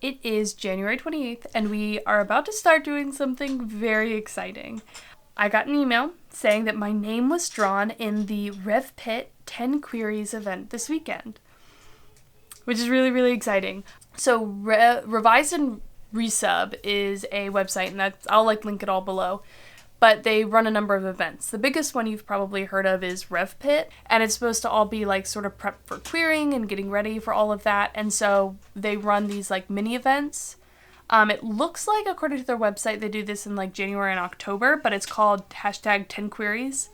It is January 28th, and we are about to start doing something very exciting. I got an email saying that my name was drawn in the RevPit 10 Queries event this weekend, which is really, really exciting. So Revise and Resub is a website, and I'll link it all below. But they run a number of events. The biggest one you've probably heard of is RevPit, and it's supposed to all be sort of prep for querying and getting ready for all of that. And so they run these mini events. It looks like, according to their website, they do this in January and October, but it's called #10queries.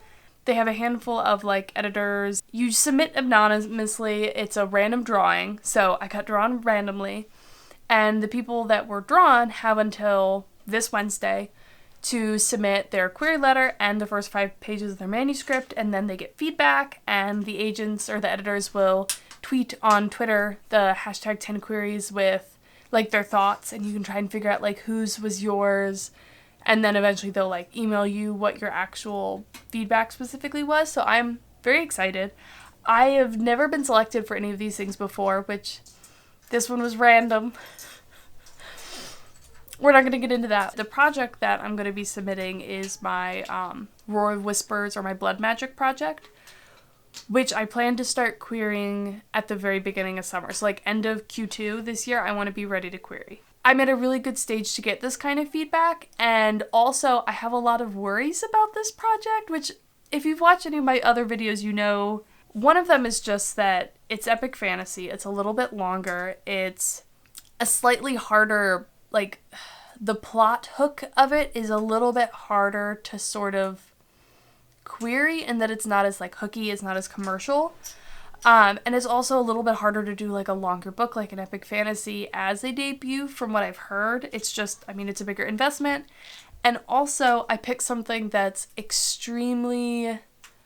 They have a handful of editors. You submit anonymously. It's a random drawing, so I got drawn randomly. And the people that were drawn have until this Wednesday to submit their query letter and the first 5 pages of their manuscript, and then they get feedback, and the agents or the editors will tweet on Twitter the #10queries with their thoughts, and you can try and figure out whose was yours, and then eventually they'll email you what your actual feedback specifically was. So I'm very excited. I have never been selected for any of these things before, which this one was random. We're not going to get into that. The project that I'm going to be submitting is my Roar of Whispers, or my Blood Magic project, which I plan to start querying at the very beginning of summer. So end of Q2 this year, I want to be ready to query. I'm at a really good stage to get this kind of feedback, and also I have a lot of worries about this project, which if you've watched any of my other videos, you know. One of them is just that it's epic fantasy. It's a little bit longer. It's a slightly harder, the plot hook of it is a little bit harder to sort of query, in that it's not as hooky, it's not as commercial. And it's also a little bit harder to do a longer book, an epic fantasy, as a debut, from what I've heard. It's just, it's a bigger investment. And also, I picked something that's extremely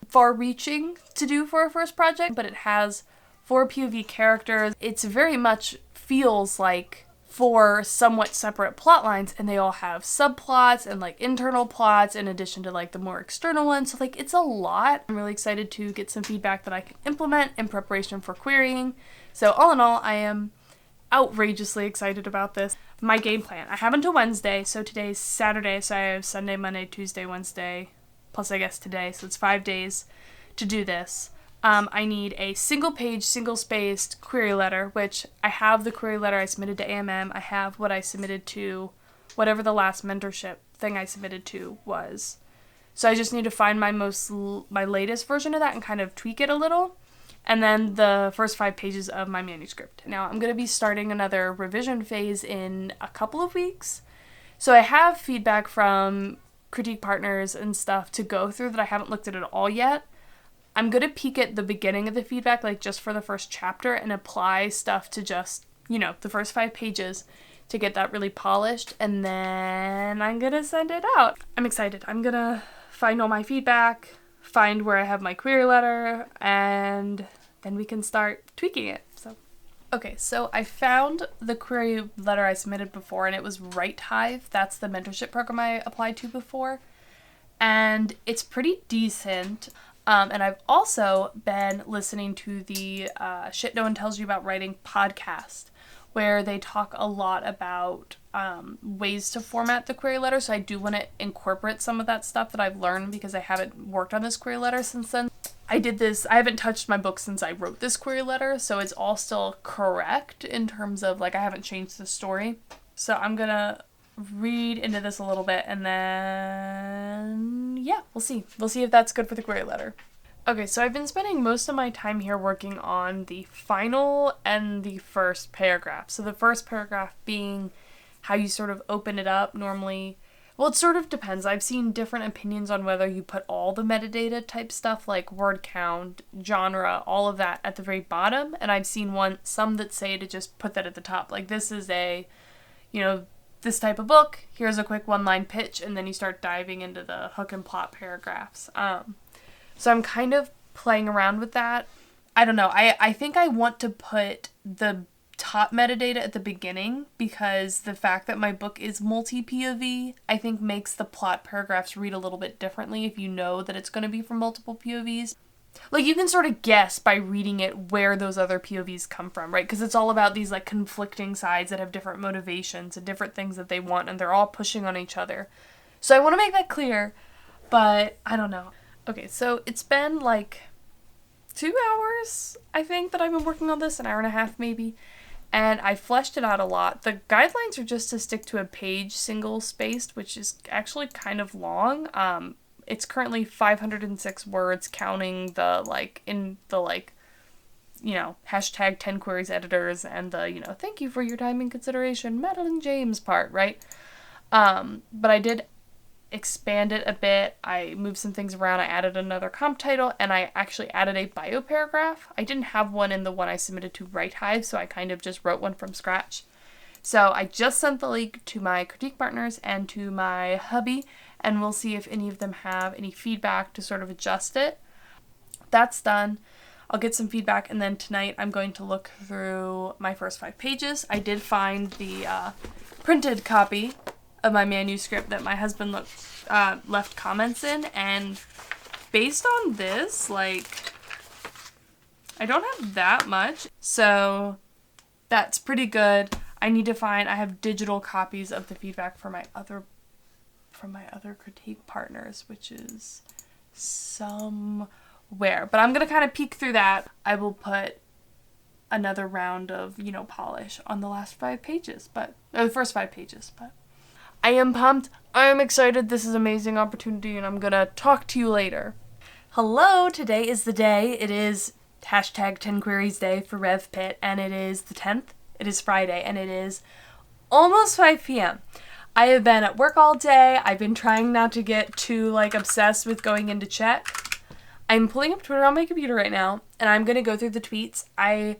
far-reaching to do for a first project, but it has 4 POV characters. It's very much feels like 4 somewhat separate plot lines, and they all have subplots and internal plots in addition to the more external ones. So it's a lot. I'm really excited to get some feedback that I can implement in preparation for querying. So all in all, I am outrageously excited about this. My game plan, I have until Wednesday, so today's Saturday, so I have Sunday, Monday, Tuesday, Wednesday, plus I guess today, so it's 5 days to do this. I need a single-page, single-spaced query letter, which I have the query letter I submitted to AMM. I have what I submitted to whatever the last mentorship thing I submitted to was. So I just need to find my latest version of that and kind of tweak it a little. And then the first 5 pages of my manuscript. Now, I'm going to be starting another revision phase in a couple of weeks. So I have feedback from critique partners and stuff to go through that I haven't looked at all yet. I'm going to peek at the beginning of the feedback, just for the first chapter, and apply stuff to just, the first 5 pages to get that really polished, and then I'm going to send it out. I'm excited. I'm going to find all my feedback, find where I have my query letter, and then we can start tweaking it. Okay, so I found the query letter I submitted before, and it was Right Hive. That's the mentorship program I applied to before, and it's pretty decent. And I've also been listening to the Shit No One Tells You About Writing podcast, where they talk a lot about ways to format the query letter. So I do want to incorporate some of that stuff that I've learned, because I haven't worked on this query letter since then. I haven't touched my book since I wrote this query letter, so it's all still correct in terms of I haven't changed the story. So I'm gonna read into this a little bit, and then we'll see if that's good for the query letter. Okay, so I've been spending most of my time here working on the final and the first paragraph. So the first paragraph being how you sort of open it up. Normally, well, it sort of depends. I've seen different opinions on whether you put all the metadata type stuff, like word count, genre, all of that at the very bottom, and I've seen some that say to just put that at the top. This is a, this type of book, here's a quick 1-line pitch, and then you start diving into the hook and plot paragraphs. So I'm kind of playing around with that. I don't know. I think I want to put the top metadata at the beginning, because the fact that my book is multi-POV, I think makes the plot paragraphs read a little bit differently if you know that it's going to be from multiple POVs. like, you can sort of guess by reading it where those other POVs come from, right? Because it's all about these, like, conflicting sides that have different motivations and different things that they want, and they're all pushing on each other. So I want to make that clear, but I don't know. Okay, so it's been, like, 2 hours, I think, that I've been working on this, an hour and a half maybe, and I fleshed it out a lot. The guidelines are just to stick to a page single-spaced, which is actually kind of long. It's currently 506 words, counting the, like, in the, like, you know, hashtag 10 queries editors and the, you know, thank you for your time and consideration, Madeline James part, right? But I did expand it a bit. I moved some things around. I added another comp title, and I actually added a bio paragraph. I didn't have one in the one I submitted to WriteHive, so I kind of just wrote one from scratch. So I just sent the link to my critique partners and to my hubby, and we'll see if any of them have any feedback to sort of adjust it. That's done. I'll get some feedback, and then tonight I'm going to look through my first 5 pages. I did find the printed copy of my manuscript that my husband left comments in, and based on this, like, I don't have that much, so that's pretty good. I have digital copies of the feedback from my other critique partners, which is somewhere, but I'm gonna kind of peek through that. I will put another round of, you know, polish on the last 5 pages, or the first 5 pages, but I am pumped. I am excited. This is an amazing opportunity, and I'm gonna talk to you later. Hello, today is the day. It is hashtag 10 queries day for RevPit, and it is the 10th. It is Friday, and it is almost 5 p.m. I have been at work all day. I've been trying not to get too, like, obsessed with going in to check. I'm pulling up Twitter on my computer right now, and I'm going to go through the tweets. I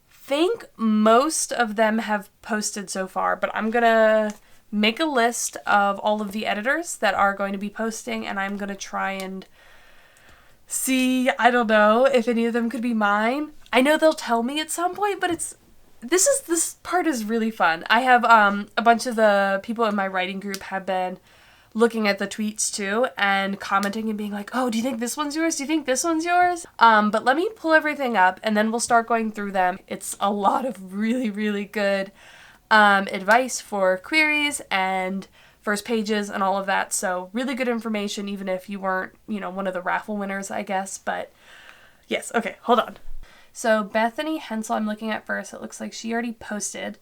think most of them have posted so far, but I'm going to make a list of all of the editors that are going to be posting, and I'm going to try and see, I don't know, if any of them could be mine. I know they'll tell me at some point, but this part is really fun. I have a bunch of the people in my writing group have been looking at the tweets too and commenting and being like, oh, do you think this one's yours? Do you think this one's yours? But let me pull everything up and then we'll start going through them. It's a lot of really, really good advice for queries and first pages and all of that. So really good information, even if you weren't, you know, one of the raffle winners, I guess. But yes, okay, hold on. So Bethany Hensel I'm looking at first. It looks like she already posted.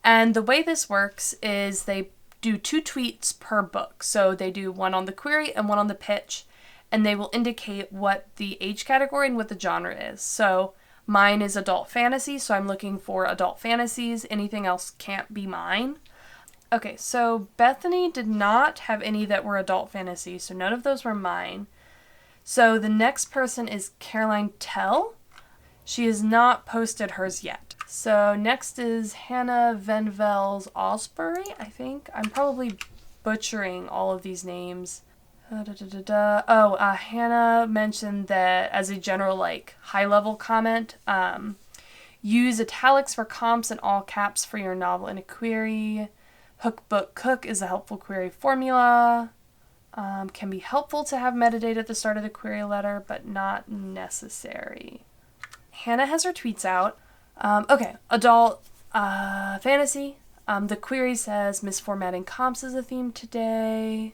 And the way this works is they do 2 tweets per book. So they do one on the query and one on the pitch. And they will indicate what the age category and what the genre is. So mine is adult fantasy, so I'm looking for adult fantasies. Anything else can't be mine. Okay, so Bethany did not have any that were adult fantasy, so none of those were mine. So the next person is Caroline Tell. She has not posted hers yet. So next is Hannah VanVels Ausbury, I think. I'm probably butchering all of these names. Hannah mentioned that as a general, like, high-level comment, use italics for comps and all caps for your novel in a query. Hook, book, cook is a helpful query formula. Can be helpful to have metadata at the start of the query letter, but not necessary. Hannah has her tweets out. Okay, adult fantasy. The query says misformatting comps is a theme today.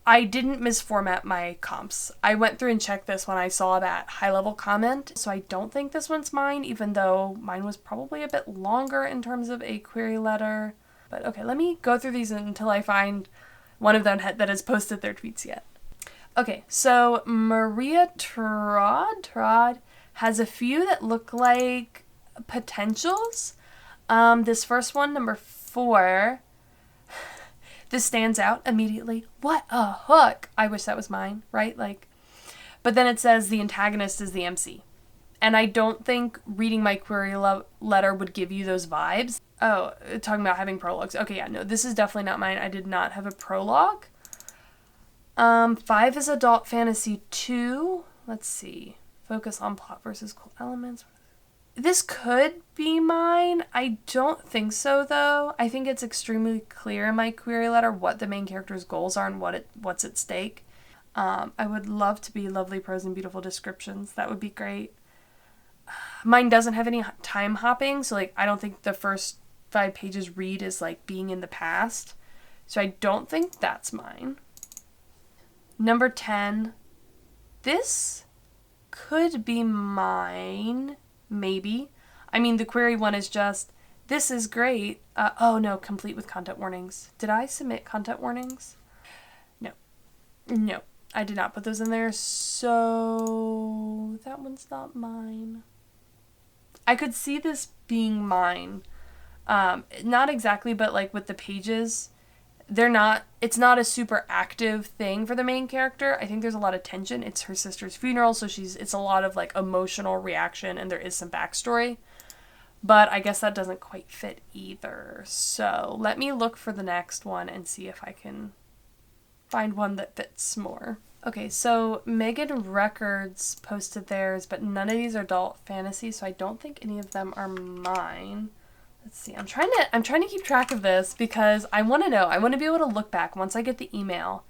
I didn't misformat my comps. I went through and checked this when I saw that high-level comment, so I don't think this one's mine, even though mine was probably a bit longer in terms of a query letter. But okay, let me go through these until I find one of them that has posted their tweets yet. Okay, so Maria Tureaud has a few that look like potentials. This first one, number 4, this stands out immediately. What a hook! I wish that was mine, right? Like, but then it says the antagonist is the MC. And I don't think reading my query letter would give you those vibes. Oh, talking about having prologues. Okay, yeah, no, this is definitely not mine. I did not have a prologue. 5 is adult fantasy 2. Let's see. Focus on plot versus cool elements. This could be mine. I don't think so, though. I think it's extremely clear in my query letter what the main character's goals are and what's at stake. I would love to be lovely prose and beautiful descriptions. That would be great. Mine doesn't have any time hopping, so like I don't think the first 5 pages read as like being in the past. So I don't think that's mine. Number 10. This could be mine, maybe. I mean, the query one is just, this is great. Oh no, complete with content warnings. Did I submit content warnings? No, I did not put those in there, so that one's not mine. I could see this being mine. Not exactly, but like with the pages, it's not a super active thing for the main character. I think there's a lot of tension. It's her sister's funeral, so it's a lot of like emotional reaction, and there is some backstory. But I guess that doesn't quite fit either. So let me look for the next one and see if I can find one that fits more. Okay, so Megan Records posted theirs, but none of these are adult fantasy, so I don't think any of them are mine. Let's see. I'm trying to keep track of this because I want to know. I want to be able to look back once I get the email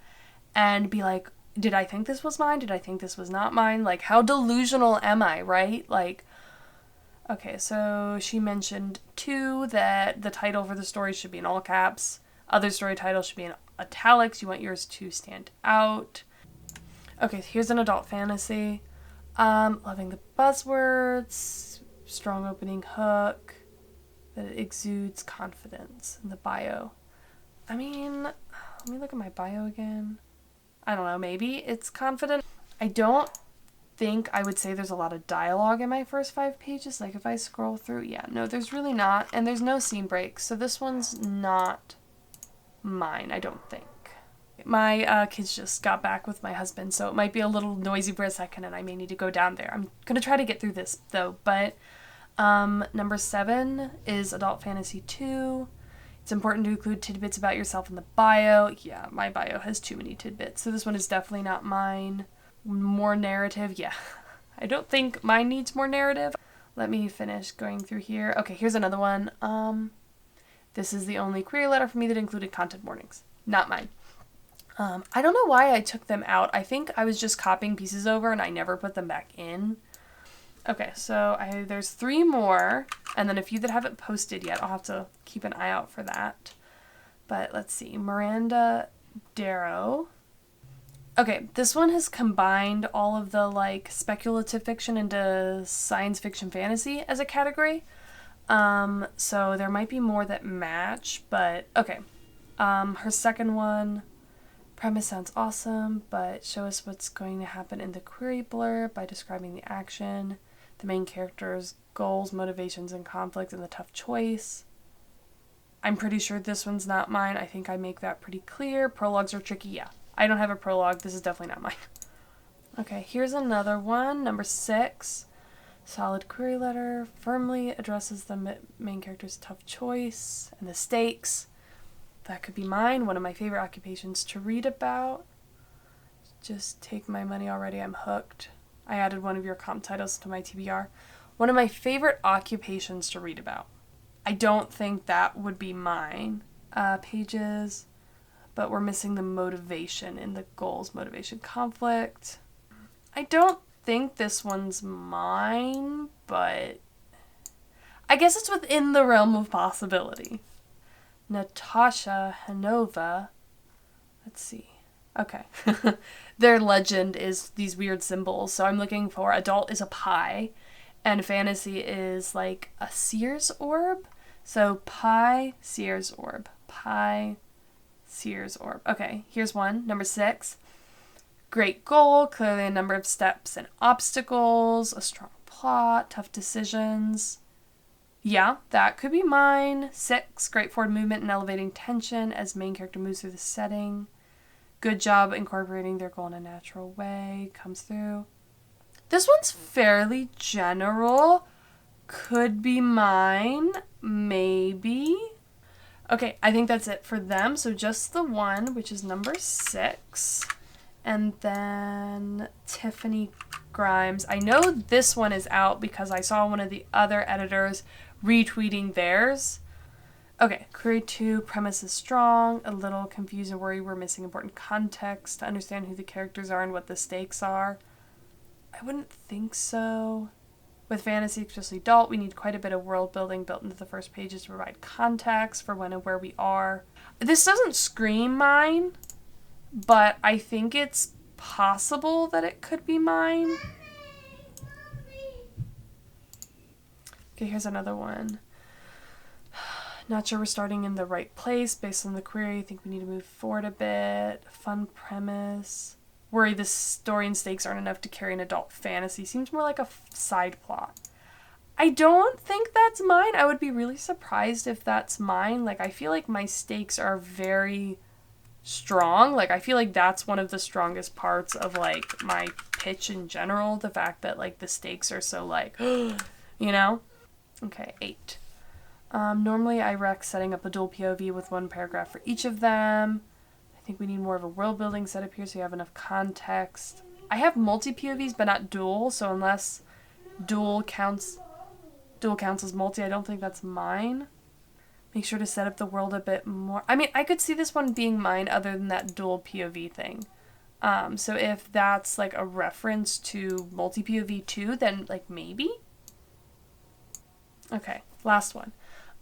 and be like, did I think this was mine? Did I think this was not mine? Like, how delusional am I, right? Like, okay, so she mentioned 2 that the title for the story should be in all caps. Other story titles should be in italics. You want yours to stand out. Okay, here's an adult fantasy. Loving the buzzwords, strong opening hook, that it exudes confidence in the bio. I mean, let me look at my bio again. I don't know, maybe it's confident. I don't think I would say there's a lot of dialogue in my first 5 pages. Like if I scroll through, yeah, no, there's really not. And there's no scene breaks. So this one's not mine, I don't think. My kids just got back with my husband, so it might be a little noisy for a second and I may need to go down there. I'm going to try to get through this though, but number 7 is Adult Fantasy 2. It's important to include tidbits about yourself in the bio. Yeah, my bio has too many tidbits, so this one is definitely not mine. More narrative, yeah. I don't think mine needs more narrative. Let me finish going through here. Okay, here's another one. This is the only query letter for me that included content warnings. Not mine. I don't know why I took them out. I think I was just copying pieces over and I never put them back in. Okay, so there's 3 more, and then a few that haven't posted yet. I'll have to keep an eye out for that. But let's see. Miranda Darrow. Okay, this one has combined all of the like speculative fiction into science fiction fantasy as a category. So there might be more that match, but okay. Her second one, premise sounds awesome, but show us what's going to happen in the query blurb by describing the action, the main character's goals, motivations, and conflicts, and the tough choice. I'm pretty sure this one's not mine. I think I make that pretty clear. Prologues are tricky, yeah. I don't have a prologue. This is definitely not mine. Okay, here's another one. Number 6. Solid query letter. Firmly addresses the main character's tough choice and the stakes. That could be mine. One of my favorite occupations to read about. Just take my money already. I'm hooked. I added one of your comp titles to my TBR. One of my favorite occupations to read about. I don't think that would be mine. Pages. But we're missing the motivation in the goals, motivation, conflict. I don't think this one's mine, but I guess it's within the realm of possibility. Natasha Hanova. Let's see. Okay. Their legend is these weird symbols. So I'm looking for adult is a pie, and fantasy is like a Sears orb. So pie, Sears orb. Pie, Sears orb. Okay, here's one. Number 6. Great goal, clearly a number of steps and obstacles, a strong plot, tough decisions. Yeah, that could be mine. 6. Great forward movement and elevating tension as main character moves through the setting. Good job incorporating their goal in a natural way. Comes through. This one's fairly general. Could be mine. Maybe. Okay, I think that's it for them. So just the one, which is number 6. And then Tiffany Grimes. I know this one is out because I saw one of the other editors retweeting theirs. Okay, query 2, premise is strong, a little confused and worried we're missing important context to understand who the characters are and what the stakes are. I wouldn't think so. With fantasy, especially adult, we need quite a bit of world building built into the first pages to provide context for when and where we are. This doesn't scream mine, but I think it's possible that it could be mine. Okay, here's another one. Not sure we're starting in the right place based on the query. I think we need to move forward a bit. Fun premise. Worry the story and stakes aren't enough to carry an adult fantasy. Seems more like a side plot. I don't think that's mine. I would be really surprised if that's mine. Like, I feel like my stakes are very strong. Like, I feel like that's one of the strongest parts of, like, my pitch in general. The fact that, like, the stakes are so, like, you know? Okay, 8. Normally I rec setting up a dual POV with one paragraph for each of them. I think we need more of a world building setup here so you have enough context. I have multi POVs but not dual, so unless dual counts as multi, I don't think that's mine. Make sure to set up the world a bit more. I mean, I could see this one being mine other than that dual POV thing. So if that's like a reference to multi POV 2, then like maybe? Okay, last one.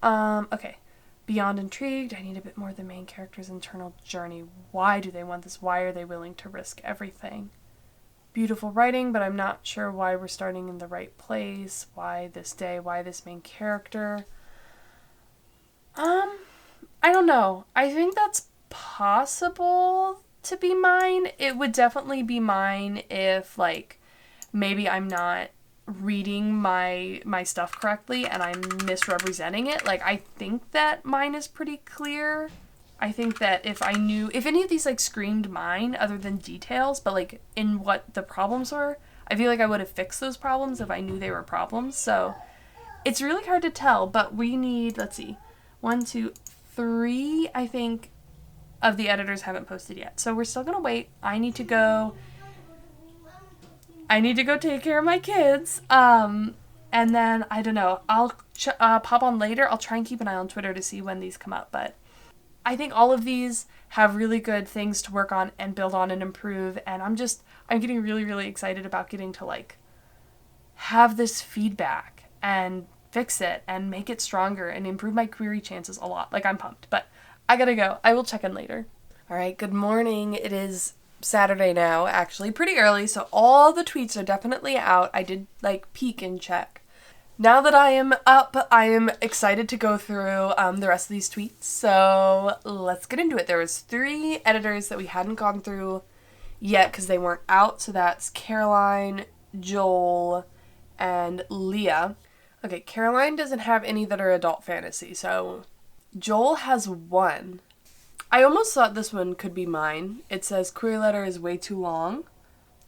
Okay. Beyond intrigued, I need a bit more of the main character's internal journey. Why do they want this? Why are they willing to risk everything? Beautiful writing, but I'm not sure why we're starting in the right place. Why this day? Why this main character? I don't know. I think that's possible to be mine. It would definitely be mine if, like, maybe I'm not reading my stuff correctly and I'm misrepresenting it. Like, I think that mine is pretty clear. I think that if any of these like screamed mine other than details, but like in what the problems were, I feel like I would have fixed those problems if I knew they were problems. So it's really hard to tell, but we need, let's see, 1, 2, 3, I think, of the editors haven't posted yet. So we're still gonna wait. I need to go take care of my kids. And then, I don't know, I'll pop on later. I'll try and keep an eye on Twitter to see when these come up. But I think all of these have really good things to work on and build on and improve. And I'm getting really, really excited about getting to, like, have this feedback and fix it and make it stronger and improve my query chances a lot. Like, I'm pumped. But I gotta go. I will check in later. All right, good morning. It is Saturday now, actually, pretty early, so all the tweets are definitely out. I did, like, peek and check. Now that I am up, I am excited to go through the rest of these tweets, so let's get into it. There was 3 editors that we hadn't gone through yet because they weren't out, so that's Caroline, Joel, and Leah. Okay, Caroline doesn't have any that are adult fantasy, so Joel has 1. I almost thought this one could be mine. It says, query letter is way too long.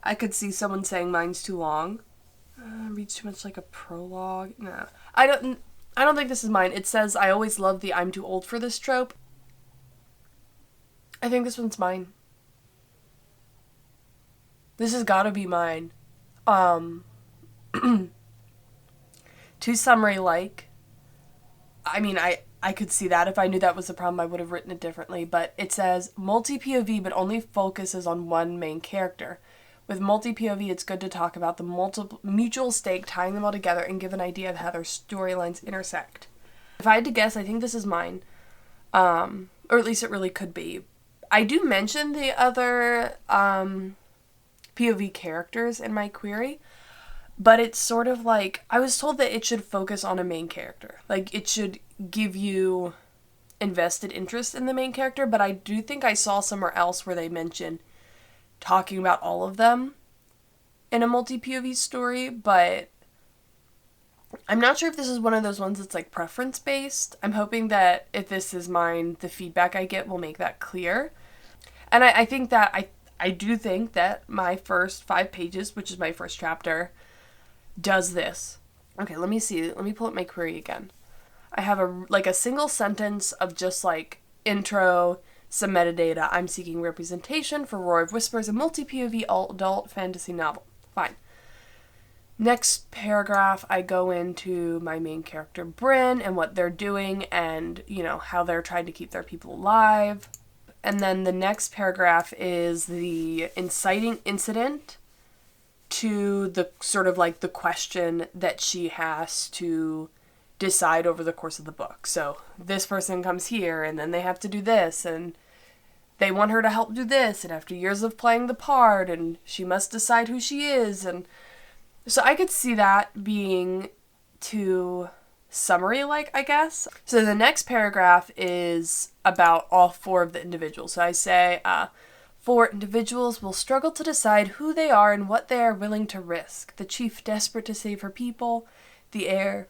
I could see someone saying mine's too long. Reads too much like a prologue. No. I don't think this is mine. It says, I always love the I'm too old for this trope. I think this one's mine. This has gotta be mine. Too summary-like. I mean, I could see that. If I knew that was the problem, I would have written it differently. But it says, multi-POV, but only focuses on one main character. With multi-POV, it's good to talk about the multiple mutual stake, tying them all together, and give an idea of how their storylines intersect. If I had to guess, I think this is mine. Or at least it really could be. I do mention the other POV characters in my query, but it's sort of like, I was told that it should focus on a main character. Like, it should give you invested interest in the main character, but I do think I saw somewhere else where they mention talking about all of them in a multi-POV story, but I'm not sure if this is one of those ones that's like preference-based. I'm hoping that if this is mine, the feedback I get will make that clear. And I think that, I do think that my first 5 pages, which is my first chapter, does this. Okay, let me see. Let me pull up my query again. I have a single sentence of just like intro, some metadata. I'm seeking representation for Roar of Whispers, a multi-POV adult fantasy novel. Fine. Next paragraph, I go into my main character, Bryn, and what they're doing and, how they're trying to keep their people alive. And then the next paragraph is the inciting incident to the sort of like the question that she has to decide over the course of the book. So this person comes here and then they have to do this and they want her to help do this, and after years of playing the part, and she must decide who she is, and so I could see that being too summary-like, I guess. So the next paragraph is about all 4 of the individuals. So I say, 4 individuals will struggle to decide who they are and what they are willing to risk. The chief desperate to save her people, the heir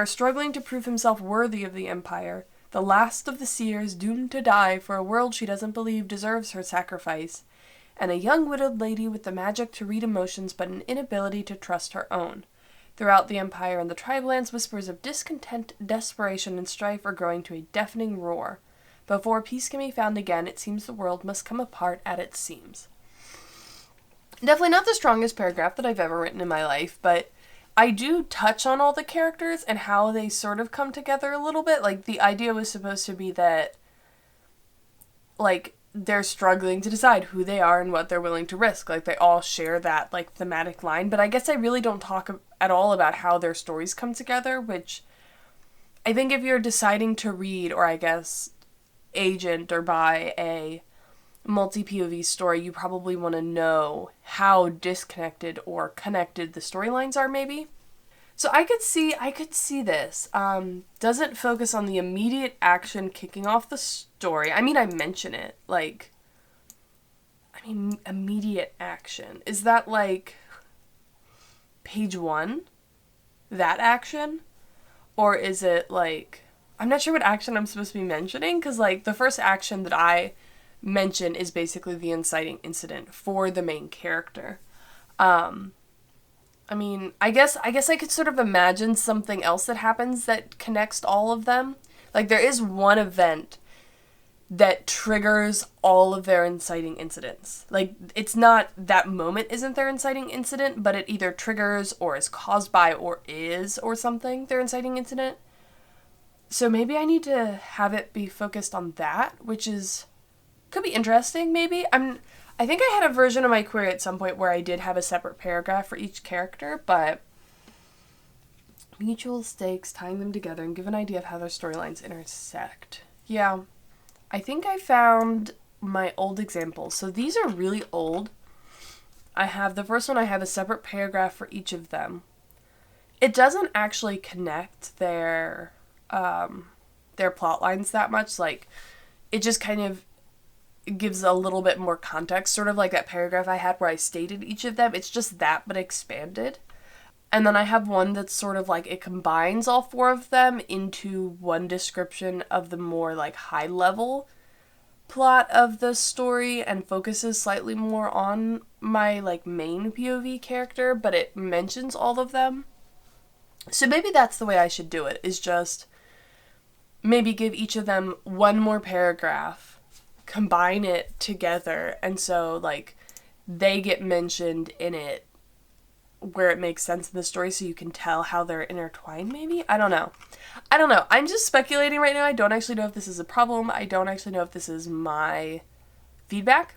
struggling to prove himself worthy of the empire, the last of the seers doomed to die for a world she doesn't believe deserves her sacrifice, and a young widowed lady with the magic to read emotions but an inability to trust her own. Throughout the empire and the tribelands, whispers of discontent, desperation, and strife are growing to a deafening roar. Before peace can be found again, it seems the world must come apart at its seams. Definitely not the strongest paragraph that I've ever written in my life, but I do touch on all the characters and how they sort of come together a little bit. Like, the idea was supposed to be that, like, they're struggling to decide who they are and what they're willing to risk. Like, they all share that, like, thematic line. But I guess I really don't talk at all about how their stories come together, which I think if you're deciding to read, or I guess agent or buy a multi-POV story, you probably want to know how disconnected or connected the storylines are, maybe. So I could see this. Doesn't focus on the immediate action kicking off the story. I mean, I mention it. Immediate action. Is that, like, page 1? That action? Or is it, like... I'm not sure what action I'm supposed to be mentioning, because, like, the first action that I mention is basically the inciting incident for the main character. I guess I could sort of imagine something else that happens that connects all of them. Like, there is one event that triggers all of their inciting incidents. Like, it's not that moment isn't their inciting incident, but it either triggers or is caused by or is or something their inciting incident. So maybe I need to have it be focused on that, which could be interesting, maybe. I think I had a version of my query at some point where I did have a separate paragraph for each character, but mutual stakes, tying them together, and give an idea of how their storylines intersect. Yeah, I think I found my old examples. So these are really old. The first one, I have a separate paragraph for each of them. It doesn't actually connect their plot lines that much. Like, it just kind of gives a little bit more context, sort of like that paragraph I had where I stated each of them. It's just that, but expanded. And then I have one that's sort of like, it combines all 4 of them into one description of the more, like, high-level plot of the story and focuses slightly more on my, like, main POV character, but it mentions all of them. So maybe that's the way I should do it, is just maybe give each of them one more paragraph, combine it together, and so, like, they get mentioned in it where it makes sense in the story so you can tell how they're intertwined, maybe? I don't know. I'm just speculating right now. I don't actually know if this is a problem. I don't actually know if this is my feedback.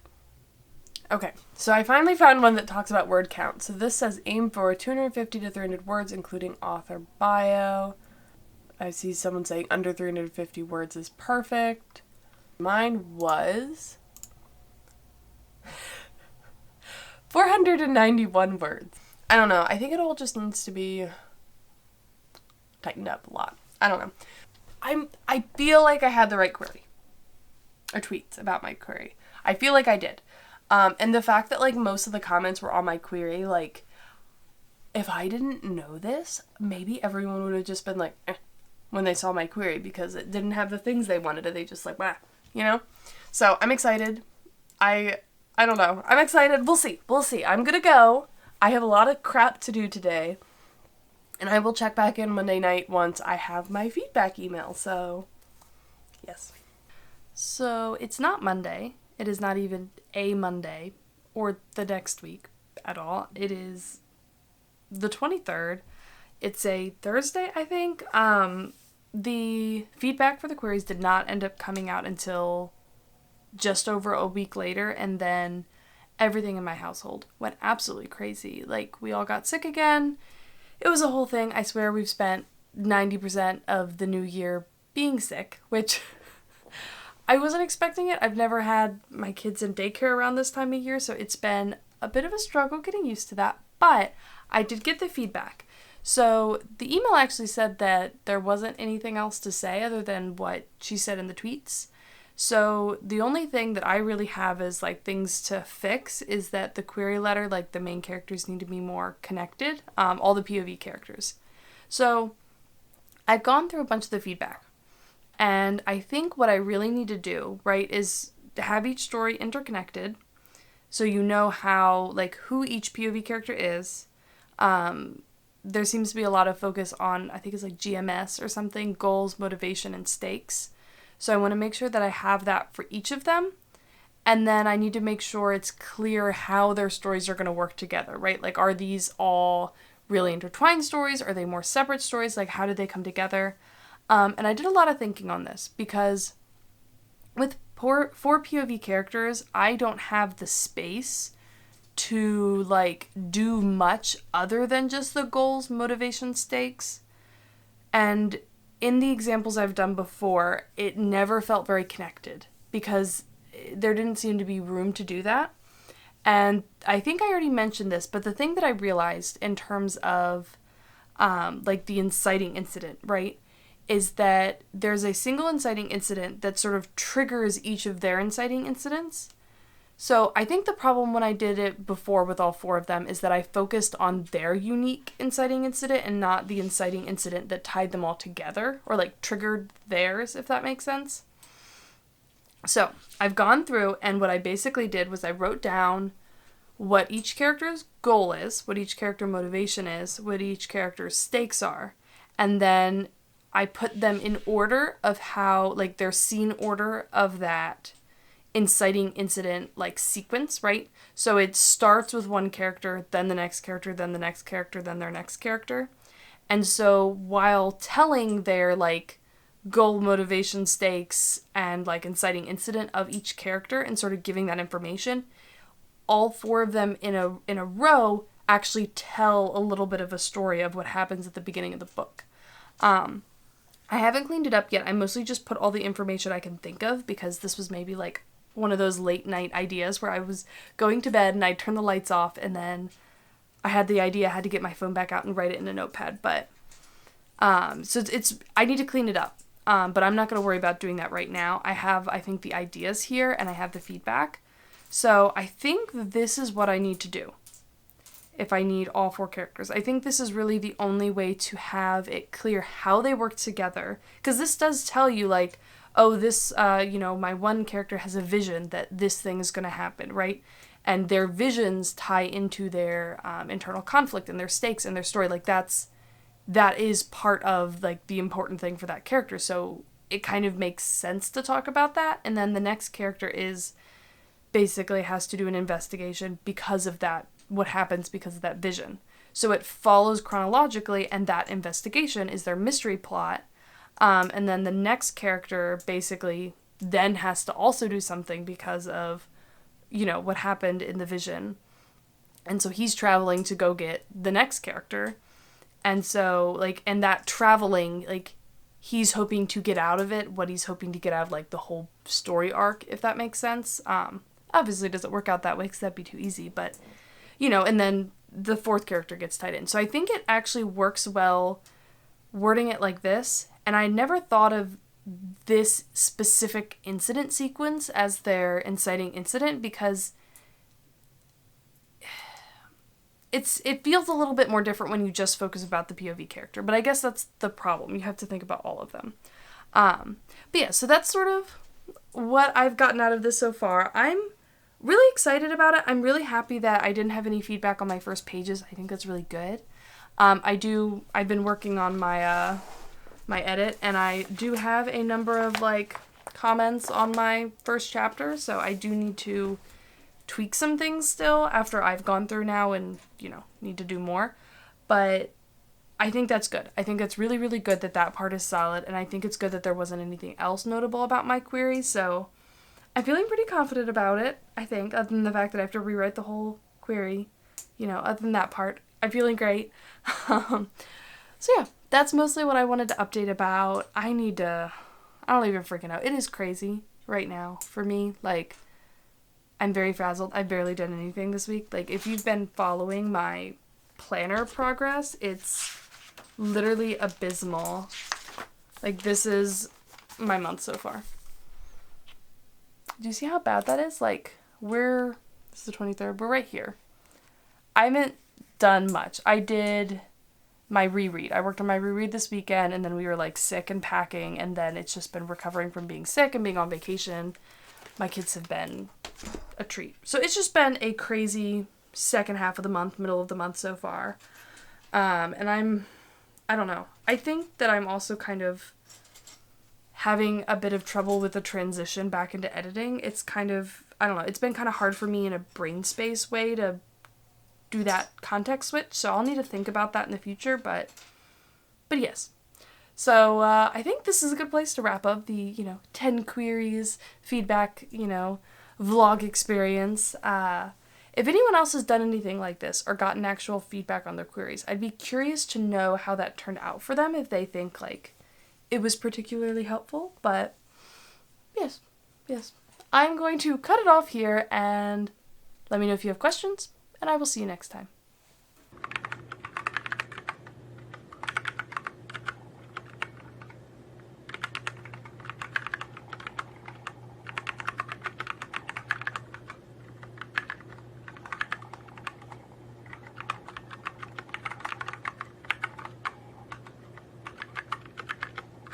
Okay, so I finally found one that talks about word count. So this says aim for 250 to 300 words, including author bio. I see someone saying under 350 words is perfect. Mine was 491 words. I don't know. I think it all just needs to be tightened up a lot. I don't know. I feel like I had the right query. Or tweets about my query. I feel like I did. And the fact that, like, most of the comments were on my query, like, if I didn't know this, maybe everyone would have just been like, when they saw my query, because it didn't have the things they wanted, and they just like, wah, you know? So I'm excited. I don't know. I'm excited. We'll see. I'm gonna go. I have a lot of crap to do today, and I will check back in Monday night once I have my feedback email, so yes. So it's not Monday. It is not even a Monday or the next week at all. It is the 23rd. It's a Thursday, I think. The feedback for the queries did not end up coming out until just over a week later, and then everything in my household went absolutely crazy. Like, we all got sick again. It was a whole thing. I swear we've spent 90% of the new year being sick, which I wasn't expecting it. I've never had my kids in daycare around this time of year, so it's been a bit of a struggle getting used to that, but I did get the feedback. So the email actually said that there wasn't anything else to say other than what she said in the tweets. So the only thing that I really have as like things to fix is that the query letter, like the main characters need to be more connected, all the POV characters. So I've gone through a bunch of the feedback, and I think what I really need to do, right, is to have each story interconnected so you know how, like, who each POV character is. There seems to be a lot of focus on, I think it's like GMS or something, goals, motivation, and stakes. So I want to make sure that I have that for each of them. And then I need to make sure it's clear how their stories are going to work together, right? Like, are these all really intertwined stories? Are they more separate stories? Like, how did they come together? And I did a lot of thinking on this because with four POV characters, I don't have the space to, like, do much other than just the goals, motivation, stakes. And in the examples I've done before, it never felt very connected because there didn't seem to be room to do that. And I think I already mentioned this, but the thing that I realized in terms of, like, the inciting incident, right, is that there's a single inciting incident that sort of triggers each of their inciting incidents. So I think the problem when I did it before with all four of them is that I focused on their unique inciting incident and not the inciting incident that tied them all together or, like, triggered theirs, if that makes sense. So I've gone through, and what I basically did was I wrote down what each character's goal is, what each character motivation is, what each character's stakes are, and then I put them in order of how, like, their scene order of that inciting incident, like, sequence, right? So it starts with one character, then the next character, then the next character, then their next character. And so while telling their, like, goal, motivation, stakes, and, like, inciting incident of each character and sort of giving that information, all four of them in a row actually tell a little bit of a story of what happens at the beginning of the book. I haven't cleaned it up yet. I mostly just put all the information I can think of because this was maybe, like, one of those late night ideas where I was going to bed and I'd turn the lights off and then I had the idea, I had to get my phone back out and write it in a notepad. But, so I need to clean it up. But I'm not going to worry about doing that right now. I have, I think, the ideas here and I have the feedback. So I think this is what I need to do if I need all four characters. I think this is really the only way to have it clear how they work together. Because this does tell you, like, oh, this, my one character has a vision that this thing is going to happen, right? And their visions tie into their internal conflict and their stakes and their story. Like, that is part of, like, the important thing for that character. So it kind of makes sense to talk about that. And then the next character basically has to do an investigation because of that, what happens because of that vision. So it follows chronologically, and that investigation is their mystery plot. And then the next character basically then has to also do something because of, what happened in the vision. And so he's traveling to go get the next character. And so, like, and that traveling, like, he's hoping to get out of it what he's hoping to get out of, like, the whole story arc, if that makes sense. Obviously it doesn't work out that way because that'd be too easy, but, and then the fourth character gets tied in. So I think it actually works well wording it like this. And I never thought of this specific incident sequence as their inciting incident because it feels a little bit more different when you just focus about the POV character. But I guess that's the problem. You have to think about all of them. But yeah, so that's sort of what I've gotten out of this so far. I'm really excited about it. I'm really happy that I didn't have any feedback on my first pages. I think that's really good. I've been working on my my edit, and I do have a number of, like, comments on my first chapter, so I do need to tweak some things still after I've gone through now and, need to do more. But I think that's good. I think it's really, really good that that part is solid, and I think it's good that there wasn't anything else notable about my query, so I'm feeling pretty confident about it, I think, other than the fact that I have to rewrite the whole query. Other than that part, I'm feeling great. So yeah, that's mostly what I wanted to update about. I don't even freaking know. It is crazy right now for me. Like, I'm very frazzled. I've barely done anything this week. Like, if you've been following my planner progress, it's literally abysmal. Like, this is my month so far. Do you see how bad that is? Like, this is the 23rd, we're right here. I haven't done much. I did my reread. I worked on my reread this weekend, and then we were like sick and packing, and then it's just been recovering from being sick and being on vacation. My kids have been a treat. So it's just been a crazy second half of the month, middle of the month so far. And I don't know. I think that I'm also kind of having a bit of trouble with the transition back into editing. It's kind of, I don't know, it's been kind of hard for me in a brain space way to do that context switch, so I'll need to think about that in the future, but yes. So I think this is a good place to wrap up the 10 queries feedback vlog experience. If anyone else has done anything like this or gotten actual feedback on their queries, I'd be curious to know how that turned out for them, if they think like it was particularly helpful. But yes, I'm going to cut it off here, and let me know if you have questions, and I will see you next time.